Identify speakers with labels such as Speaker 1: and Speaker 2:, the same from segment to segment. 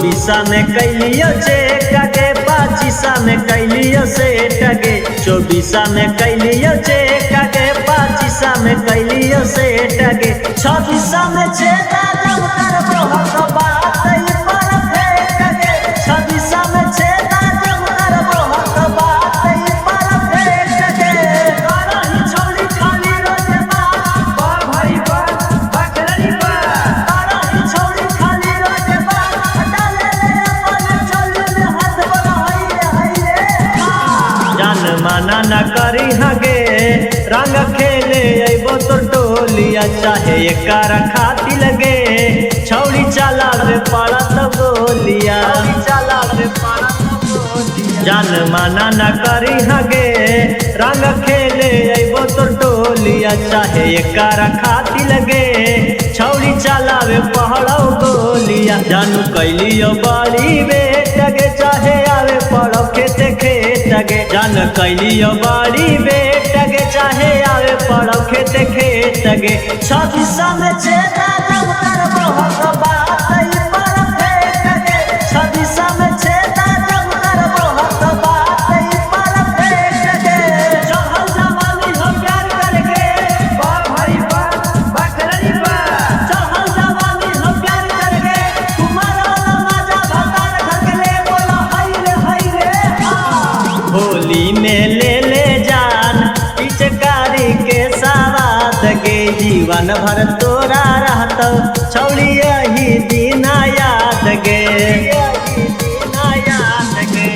Speaker 1: 24 में कैलियो चेक गे, 25 में कैलियो सेट गे, 24 में कैलियो चेक गे, 25 में कैलियो सेट गे, 26 में छेदा जब करबो हक बात ई परफेक्ट गे, 26 में छेदा जब करबो हक बात ई परफेक्ट गे। करही छोड़ी खाली रोज बात बा भाई बा बकरी बा, करही छोड़ी खाली रोज बात डाले ले अपन चोली में हाथ बढ़ाई रे। जान माना न करी हगे रंग खेले अइबो तो टोलिया, चाहे एकर खाती लगे छौड़ी चलावे पड़त गोलिया, जान माना न करी हगे रंग खेले अइबो तो टोलिया, चाहे एकर खाती लगे छौड़ी चलावे पहड़ो गोलिया। जानू कैलियो बड़ी बेट गे, चाहे आवे पड़ो खेते खेत गे, जान कैलियो बड़ी बेट गे, चाहे आवे पड़ो खेते खेत गे, 26 में छेदा जब करबो हक बात ई परफेक्ट गे, 26 में छेदा जब करबो हक बात ई परफेक्ट गे। चढ़ल जवानी हो प्यार करके बा भाई बा बकरी बा, चढ़ल जवानी हो प्यार करके तुम्हारा मजा भतार धकले बोला हाय रे। होली में ले जान पिचकारी के सवाद गे, जीवन भर तोरा रहतो छौड़ी यही दीना याद गे।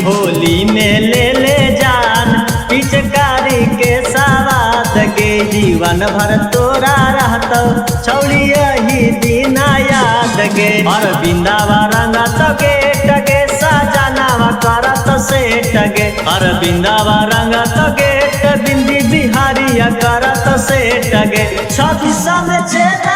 Speaker 1: होली में ले जान पिचकारी के सवाद गे, जीवन भर तोरा रहतो छौड़ी यही दीना याद गे। और बिंदावा रंगत गेट गे, सजनावा करत सेट गे, और बिंदावा रंगत गेट बिंदी बिहारिया करत सेट गे, 26 में छेदा